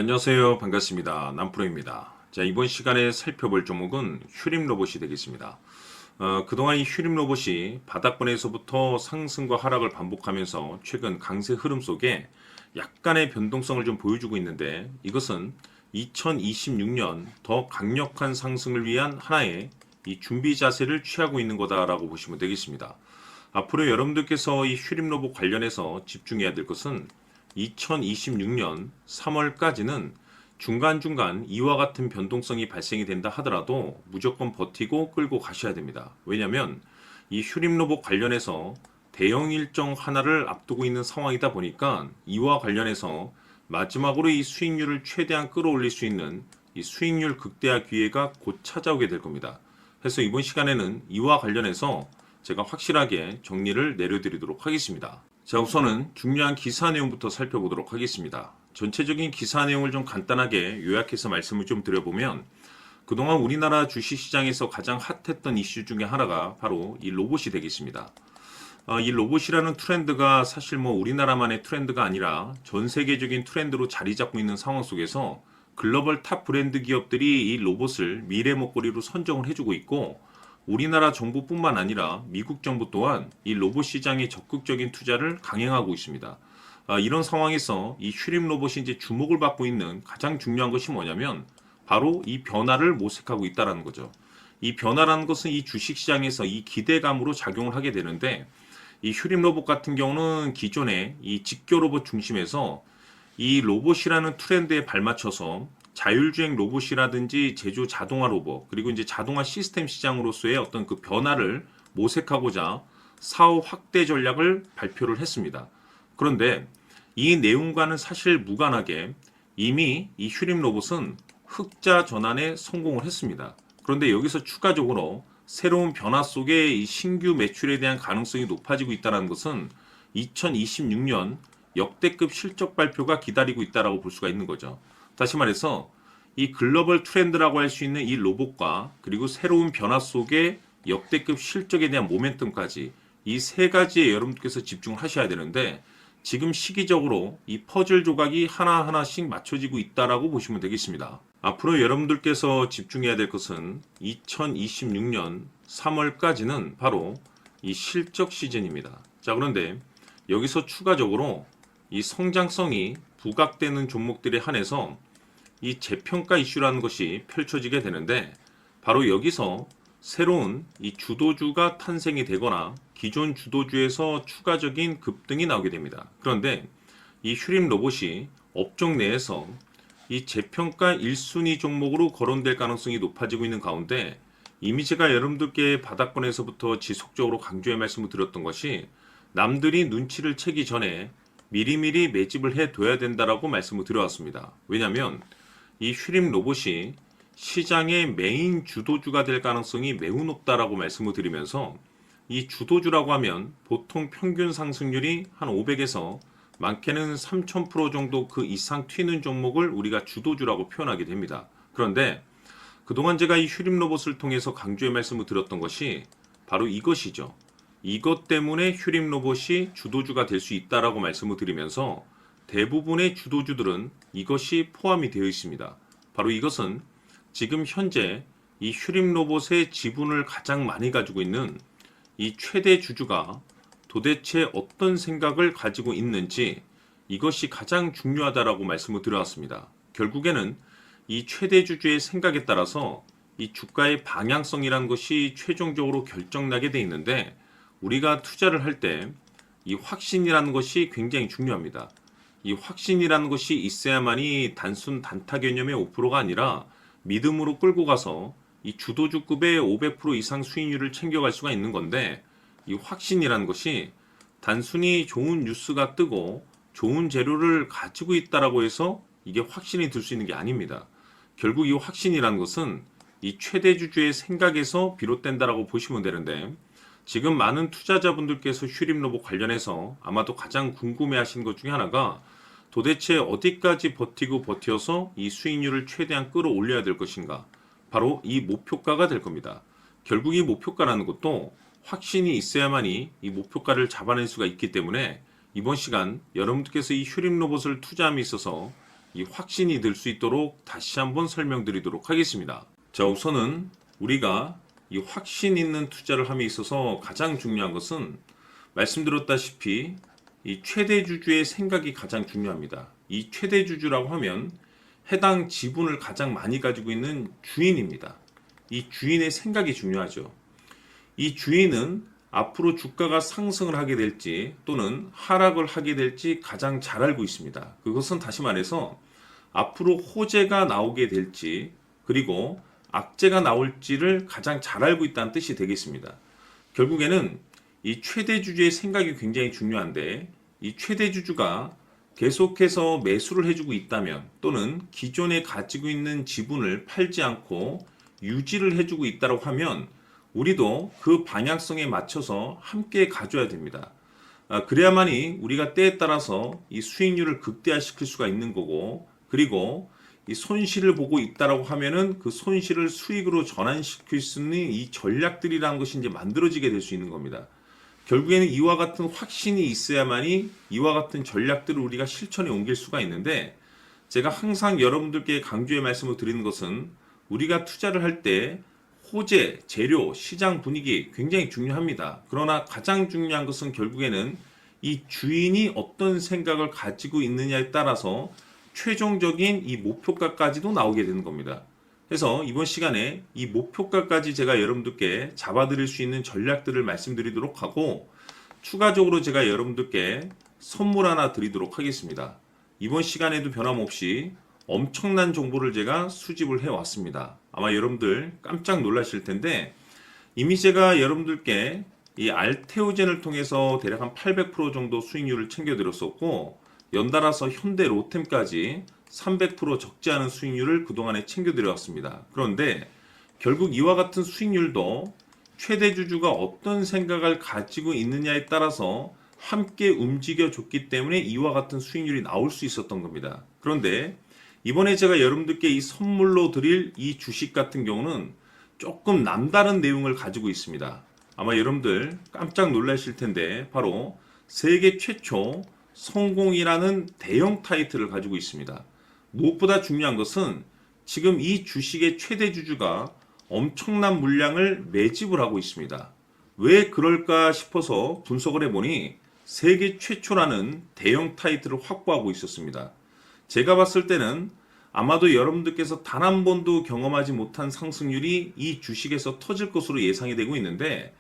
안녕하세요. 반갑습니다. 남프로입니다. 자, 이번 시간에 살펴볼 종목은 휴림 로봇이 되겠습니다. 그동안 이 휴림 로봇이 바닥권에서부터 상승과 하락을 반복하면서 최근 강세 흐름 속에 약간의 변동성을 좀 보여주고 있는데, 이것은 2026년 더 강력한 상승을 위한 하나의 이 준비 자세를 취하고 있는 거다라고 보시면 되겠습니다. 앞으로 여러분들께서 이 휴림 로봇 관련해서 집중해야 될 것은 2026년 3월까지는 중간중간 이와 같은 변동성이 발생이 된다 하더라도 무조건 버티고 끌고 가셔야 됩니다. 왜냐하면 이 휴림 로봇 관련해서 대형 일정 하나를 앞두고 있는 상황이다 보니까 이와 관련해서 마지막으로 이 수익률을 최대한 끌어올릴 수 있는 이 수익률 극대화 기회가 곧 찾아오게 될 겁니다. 그래서 이번 시간에는 이와 관련해서 제가 확실하게 정리를 내려드리도록 하겠습니다. 자, 우선은 중요한 기사 내용부터 살펴보도록 하겠습니다. 전체적인 기사 내용을 좀 간단하게 요약해서 말씀을 좀 드려보면, 그동안 우리나라 주식시장에서 가장 핫했던 이슈 중에 하나가 바로 이 로봇이 되겠습니다. 이 로봇이라는 트렌드가 사실 우리나라만의 트렌드가 아니라 전 세계적인 트렌드로 자리 잡고 있는 상황 속에서 글로벌 탑 브랜드 기업들이 이 로봇을 미래 먹거리로 선정을 해주고 있고, 우리나라 정부뿐만 아니라 미국 정부 또한 이 로봇 시장에 적극적인 투자를 강행하고 있습니다. 이런 상황에서 이 휴림 로봇이 이제 주목을 받고 있는 가장 중요한 것이 뭐냐면 바로 이 변화를 모색하고 있다는 거죠. 이 변화라는 것은 이 주식시장에서 이 기대감으로 작용을 하게 되는데, 이 휴림 로봇 같은 경우는 기존의 이 직교 로봇 중심에서 이 로봇이라는 트렌드에 발맞춰서 자율주행 로봇이라든지 제조 자동화 로봇, 그리고 이제 자동화 시스템 시장으로서의 어떤 그 변화를 모색하고자 사업 확대 전략을 발표를 했습니다. 그런데 이 내용과는 사실 무관하게 이미 이 휴림 로봇은 흑자 전환에 성공을 했습니다. 그런데 여기서 추가적으로 새로운 변화 속에 이 신규 매출에 대한 가능성이 높아지고 있다는 것은 2026년 역대급 실적 발표가 기다리고 있다라고 볼 수가 있는 거죠. 다시 말해서 이 글로벌 트렌드라고 할 수 있는 이 로봇과 그리고 새로운 변화 속에 역대급 실적에 대한 모멘텀까지 이 세 가지에 여러분께서 집중을 하셔야 되는데, 지금 시기적으로 이 퍼즐 조각이 하나하나씩 맞춰지고 있다라고 보시면 되겠습니다. 앞으로 여러분들께서 집중해야 될 것은 2026년 3월까지는 바로 이 실적 시즌입니다. 자, 그런데 여기서 추가적으로 이 성장성이 부각되는 종목들에 한해서 이 재평가 이슈라는 것이 펼쳐지게 되는데, 바로 여기서 새로운 이 주도주가 탄생이 되거나 기존 주도주에서 추가적인 급등이 나오게 됩니다. 그런데 이 휴림 로봇이 업종 내에서 이 재평가 1순위 종목으로 거론될 가능성이 높아지고 있는 가운데, 이미 제가 여러분들께 바닥권에서부터 지속적으로 강조의 말씀을 드렸던 것이 남들이 눈치를 채기 전에 미리미리 매집을 해둬야 된다라고 말씀을 드려왔습니다. 왜냐하면 이 휴림 로봇이 시장의 메인 주도주가 될 가능성이 매우 높다라고 말씀을 드리면서, 이 주도주라고 하면 보통 평균 상승률이 한 500에서 많게는 3000% 정도 그 이상 튀는 종목을 우리가 주도주라고 표현하게 됩니다. 그런데 그동안 제가 이 휴림 로봇을 통해서 강조의 말씀을 드렸던 것이 바로 이것이죠. 이것 때문에 휴림 로봇이 주도주가 될 수 있다라고 말씀을 드리면서, 대부분의 주도주들은 이것이 포함이 되어 있습니다. 바로 이것은 지금 현재 이 휴림 로봇의 지분을 가장 많이 가지고 있는 이 최대 주주가 도대체 어떤 생각을 가지고 있는지, 이것이 가장 중요하다라고 말씀을 드려왔습니다. 결국에는 이 최대 주주의 생각에 따라서 이 주가의 방향성이란 것이 최종적으로 결정나게 돼 있는데, 우리가 투자를 할 때 이 확신이라는 것이 굉장히 중요합니다. 이 확신이라는 것이 있어야만이 단순 단타 개념의 5%가 아니라 믿음으로 끌고 가서 이 주도주급의 500% 이상 수익률을 챙겨갈 수가 있는 건데, 이 확신이라는 것이 단순히 좋은 뉴스가 뜨고 좋은 재료를 가지고 있다라고 해서 이게 확신이 들 수 있는 게 아닙니다. 결국 이 확신이라는 것은 이 최대 주주의 생각에서 비롯된다라고 보시면 되는데, 지금 많은 투자자분들께서 휴림 로봇 관련해서 아마도 가장 궁금해하시는 것 중에 하나가 도대체 어디까지 버텨서 이 수익률을 최대한 끌어올려야 될 것인가, 바로 이 목표가가 될 겁니다. 결국 이 목표가라는 것도 확신이 있어야만이 이 목표가를 잡아낼 수가 있기 때문에, 이번 시간 여러분들께서 이 휴림 로봇을 투자함에 있어서 이 확신이 들 수 있도록 다시 한번 설명드리도록 하겠습니다. 자, 우선은 우리가 이 확신 있는 투자를 함에 있어서 가장 중요한 것은 말씀드렸다시피 이 최대 주주의 생각이 가장 중요합니다. 이 최대 주주라고 하면 해당 지분을 가장 많이 가지고 있는 주인입니다. 이 주인의 생각이 중요하죠. 이 주인은 앞으로 주가가 상승을 하게 될지 또는 하락을 하게 될지 가장 잘 알고 있습니다. 그것은 다시 말해서 앞으로 호재가 나오게 될지 그리고 악재가 나올지를 가장 잘 알고 있다는 뜻이 되겠습니다. 결국에는 이 최대 주주의 생각이 굉장히 중요한데 이 최대 주주가 계속해서 매수를 해주고 있다면 또는 기존에 가지고 있는 지분을 팔지 않고 유지를 해주고 있다고 하면 우리도 그 방향성에 맞춰서 함께 가져야 됩니다. 그래야만이 우리가 때에 따라서 이 수익률을 극대화시킬 수가 있는 거고 그리고 이 손실을 보고 있다라고 하면은 그 손실을 수익으로 전환시킬 수 있는 이 전략들이라는 것이 이제 만들어지게 될 수 있는 겁니다. 결국에는 이와 같은 확신이 있어야만이 이와 같은 전략들을 우리가 실천에 옮길 수가 있는데 제가 항상 여러분들께 강조의 말씀을 드리는 것은 우리가 투자를 할 때 호재, 재료, 시장 분위기 굉장히 중요합니다. 그러나 가장 중요한 것은 결국에는 이 주인이 어떤 생각을 가지고 있느냐에 따라서 최종적인 이 목표가까지도 나오게 되는 겁니다. 그래서 이번 시간에 이 목표가까지 제가 여러분들께 잡아드릴 수 있는 전략들을 말씀드리도록 하고 추가적으로 제가 여러분들께 선물 하나 드리도록 하겠습니다. 이번 시간에도 변함없이 엄청난 정보를 제가 수집을 해왔습니다. 아마 여러분들 깜짝 놀라실 텐데 이미 제가 여러분들께 이 알테오젠을 통해서 대략 한 800% 정도 수익률을 챙겨드렸었고 연달아서 현대 로템까지 300% 적지 않은 수익률을 그동안에 챙겨드려왔습니다. 그런데 결국 이와 같은 수익률도 최대 주주가 어떤 생각을 가지고 있느냐에 따라서 함께 움직여줬기 때문에 이와 같은 수익률이 나올 수 있었던 겁니다. 그런데 이번에 제가 여러분들께 이 선물로 드릴 이 주식 같은 경우는 조금 남다른 내용을 가지고 있습니다. 아마 여러분들 깜짝 놀라실 텐데 바로 세계 최초 성공이라는 대형 타이틀을 가지고 있습니다. 무엇보다 중요한 것은 지금 이 주식의 최대 주주가 엄청난 물량을 매집을 하고 있습니다. 왜 그럴까 싶어서 분석을 해보니 세계 최초라는 대형 타이틀을 확보하고 있었습니다. 제가 봤을 때는 아마도 여러분들께서 단 한 번도 경험하지 못한 상승률이 이 주식에서 터질 것으로 예상이 되고 있는데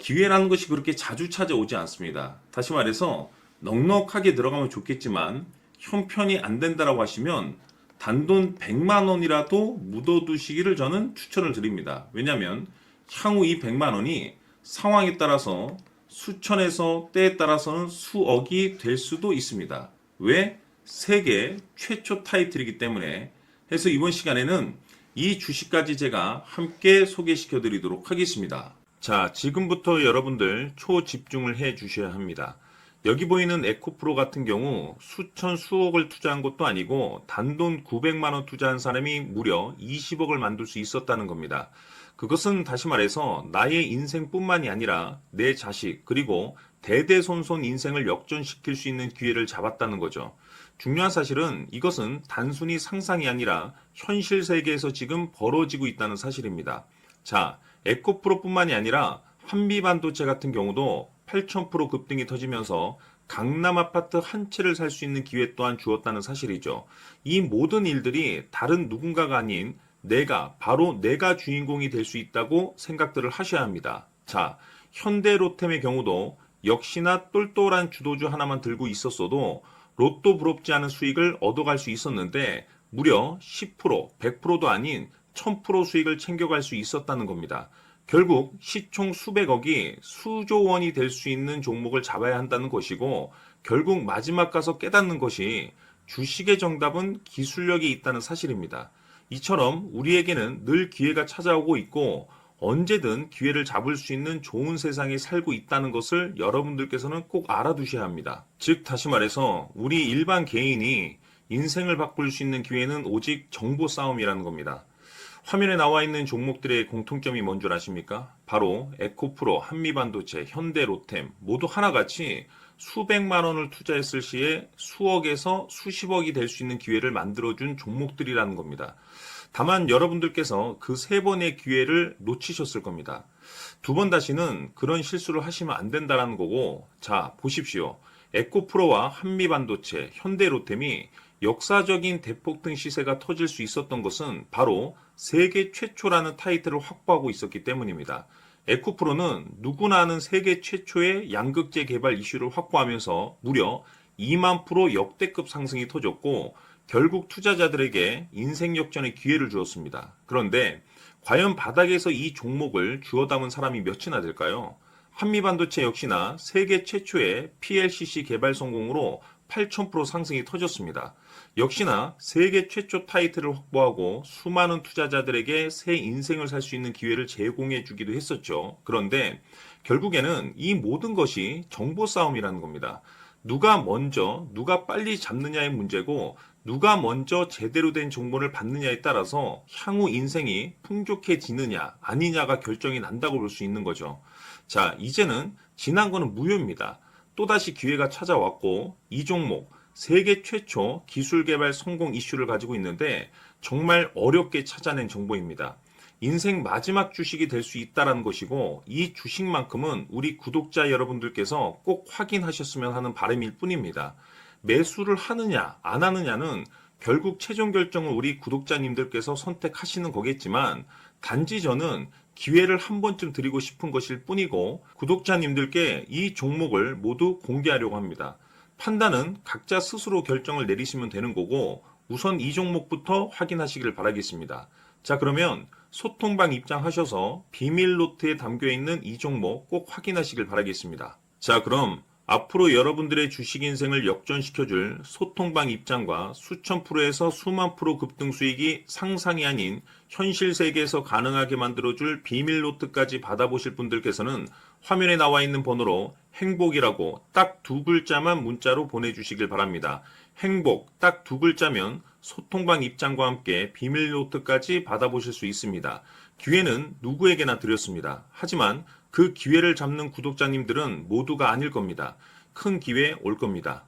기회라는 것이 그렇게 자주 찾아오지 않습니다. 다시 말해서 넉넉하게 들어가면 좋겠지만 형편이 안 된다라고 하시면 단돈 100만 원이라도 묻어두시기를 저는 추천을 드립니다. 왜냐하면 향후 이 100만 원이 상황에 따라서 수천에서 때에 따라서는 수억이 될 수도 있습니다. 왜? 세계 최초 타이틀이기 때문에. 해서 이번 시간에는 이 주식까지 제가 함께 소개시켜 드리도록 하겠습니다. 자, 지금부터 여러분들 초집중을 해 주셔야 합니다. 여기 보이는 에코프로 같은 경우 수천 수억을 투자한 것도 아니고 단돈 900만 원 투자한 사람이 무려 20억을 만들 수 있었다는 겁니다. 그것은 다시 말해서 나의 인생뿐만이 아니라 내 자식 그리고 대대손손 인생을 역전시킬 수 있는 기회를 잡았다는 거죠. 중요한 사실은 이것은 단순히 상상이 아니라 현실 세계에서 지금 벌어지고 있다는 사실입니다. 자, 에코프로뿐만이 아니라 한미반도체 같은 경우도 8,000% 급등이 터지면서 강남 아파트 한 채를 살 수 있는 기회 또한 주었다는 사실이죠. 이 모든 일들이 다른 누군가가 아닌 바로 내가 주인공이 될 수 있다고 생각들을 하셔야 합니다. 자, 현대로템의 경우도 역시나 똘똘한 주도주 하나만 들고 있었어도 로또 부럽지 않은 수익을 얻어갈 수 있었는데 무려 10%, 100%도 아닌 1000% 수익을 챙겨갈 수 있었다는 겁니다. 결국 시총 수백억이 수조 원이 될 수 있는 종목을 잡아야 한다는 것이고 결국 마지막 가서 깨닫는 것이 주식의 정답은 기술력이 있다는 사실입니다. 이처럼 우리에게는 늘 기회가 찾아오고 있고 언제든 기회를 잡을 수 있는 좋은 세상에 살고 있다는 것을 여러분들께서는 꼭 알아두셔야 합니다. 즉 다시 말해서 우리 일반 개인이 인생을 바꿀 수 있는 기회는 오직 정보 싸움이라는 겁니다. 화면에 나와 있는 종목들의 공통점이 뭔 줄 아십니까? 바로 에코프로, 한미반도체, 현대로템 모두 하나같이 수백만 원을 투자했을 시에 수억에서 수십억이 될 수 있는 기회를 만들어준 종목들이라는 겁니다. 다만 여러분들께서 그 세 번의 기회를 놓치셨을 겁니다. 두 번 다시는 그런 실수를 하시면 안 된다는 거고, 자, 보십시오. 에코프로와 한미반도체, 현대로템이 역사적인 대폭등 시세가 터질 수 있었던 것은 바로 세계 최초라는 타이틀을 확보하고 있었기 때문입니다. 에코프로는 누구나 아는 세계 최초의 양극재 개발 이슈를 확보하면서 무려 2만 프로 역대급 상승이 터졌고, 결국 투자자들에게 인생 역전의 기회를 주었습니다. 그런데 과연 바닥에서 이 종목을 주워 담은 사람이 몇이나 될까요? 한미반도체 역시나 세계 최초의 PLCC 개발 성공으로 8,000% 상승이 터졌습니다. 역시나 세계 최초 타이틀을 확보하고 수많은 투자자들에게 새 인생을 살 수 있는 기회를 제공해 주기도 했었죠. 그런데 결국에는 이 모든 것이 정보 싸움이라는 겁니다. 누가 먼저, 누가 빨리 잡느냐의 문제고, 누가 먼저 제대로 된 정보를 받느냐에 따라서 향후 인생이 풍족해지느냐, 아니냐가 결정이 난다고 볼 수 있는 거죠. 자, 이제는 지난 거는 무효입니다. 또다시 기회가 찾아왔고, 이 종목, 세계 최초 기술 개발 성공 이슈를 가지고 있는데, 정말 어렵게 찾아낸 정보입니다. 인생 마지막 주식이 될 수 있다는 것이고, 이 주식만큼은 우리 구독자 여러분들께서 꼭 확인하셨으면 하는 바람일 뿐입니다. 매수를 하느냐 안 하느냐는 결국 최종 결정을 우리 구독자님들께서 선택하시는 거겠지만, 단지 저는 기회를 한 번쯤 드리고 싶은 것일 뿐이고, 구독자님들께 이 종목을 모두 공개하려고 합니다. 판단은 각자 스스로 결정을 내리시면 되는 거고, 우선 이 종목부터 확인하시길 바라겠습니다. 자, 그러면 소통방 입장하셔서 비밀 노트에 담겨 있는 이 종목 꼭 확인하시길 바라겠습니다. 자, 그럼 앞으로 여러분들의 주식 인생을 역전시켜줄 소통방 입장과 수천 프로에서 수만 프로 급등 수익이 상상이 아닌 현실 세계에서 가능하게 만들어줄 비밀 노트까지 받아보실 분들께서는 화면에 나와 있는 번호로 행복이라고 딱 두 글자만 문자로 보내주시길 바랍니다. 행복 딱 두 글자면 소통방 입장과 함께 비밀 노트까지 받아보실 수 있습니다. 기회는 누구에게나 드렸습니다. 하지만 그 기회를 잡는 구독자님들은 모두가 아닐 겁니다. 큰 기회 올 겁니다.